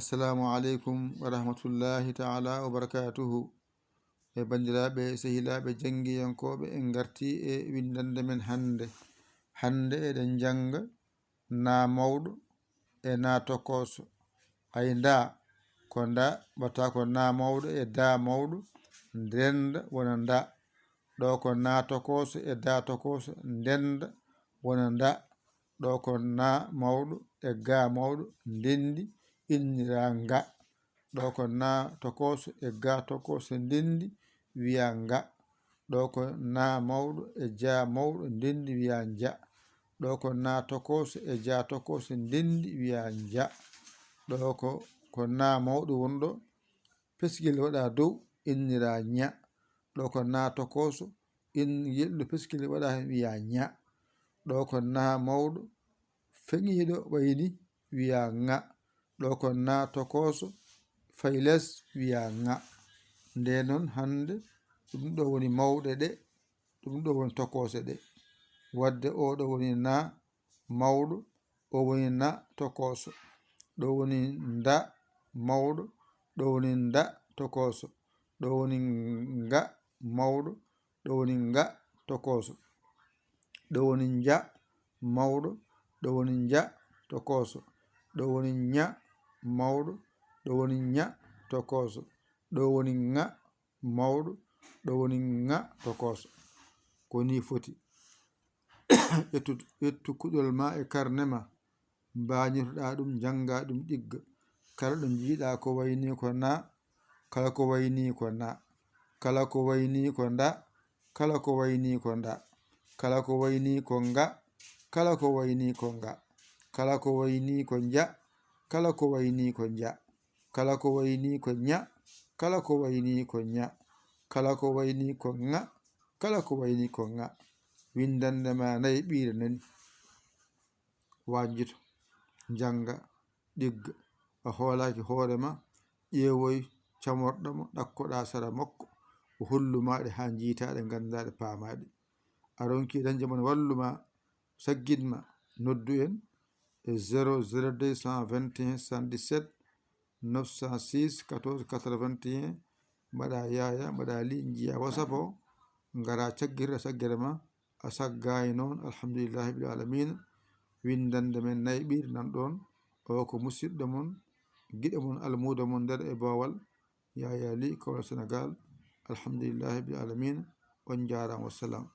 assalamu aleykum wa rahmatullahi taala wa barakatuhu. E bandiraɓe sehilaɓe jangiyankoɓe en garti e windande men hande eɗen janga na mawɗo e na tokoso. Ay nda ko nda batta ko na mawɗo e da mawɗo ndenda wona nda. Ɗo ko na tokoso e da tokoso ndenda wona nda. Ɗo ko na mawɗo e ga mawɗo ndendi innira nga. Ɗo ko na tokoso e ga tokoso ndendi wiya nga. Ɗo ko na mawɗo e ja mawɗo ndendi wiya ja. Ɗo ko na tokoso e ja tokoso ndendi wiya ja. Ɗo ko na mawɗo wonɗo peskil waɗa dow innira ña. Ɗo ko na tokoso yelɗo peskil waɗa hen wiya ña. Ɗo ko na mawɗo feŋiɗo wayni wiya ŋa. Ɗo ko na tokoso fayles wiya ŋa. Nde noon hande ɗum ɗo woni mawɗe ɗe, ɗum ɗo woni tokose ɗe. Wadde o ɗo woni na mawɗo, o woni na tokoso. Ɗo woni nda mawɗo, ɗo woni nda tokoso. Ɗo woni nga mawɗo, ɗo woni nga tokoso. Ɗo woni ja mawɗo, ɗo woni ja tokoso. Ɗo woni ña mawɗo, ɗo woni ña tokoso. Ɗo woni ŋa mawɗo, ɗo woni ŋa tokoso. Ko ni foti. ƴettu kuɗol ma e karne ma mbañirɗa ɗum janga ɗum ɗigga. Kala ɗo jiiɗa ko wayni ko na, kala ko wayni ko na, kala ko wayni ko nda, kala ko wayni ko nda, kala ko wayni ko nga, kala ko wayni ko nga, kala ko wayni ko ja, kala ko wayni ko ja, kala ko wayni ko ña, kala ko wayni ko ña, kala ko wayni ko ŋa, kala ko wayni ko ŋa. Windande ma nayi ɓiire nani. Wajjito janga ɗigga. A hoolaki hoorema ƴeewoy camorɗamo ɗakkoɗa sara makko o hollumaɗe ha jiitaɗe gandaɗe paamaɗe. A ronki dañde mon walluma saggitma noddu en e 002 121 77 906 14 81 mbaɗa yaya mbaɗa li jiya WhatsApp o ngara caggirɗa saggere ma a saggayi noon. Alhamdulillahi bil alamina. Windande men nayi ɓiire nan ɗon o ko musidɗo mon giɗo mon almudo mon nder e bowal Yaya li kawal Sénégal. Alhamdulillahi bil alamina. On jarama. Wassalam.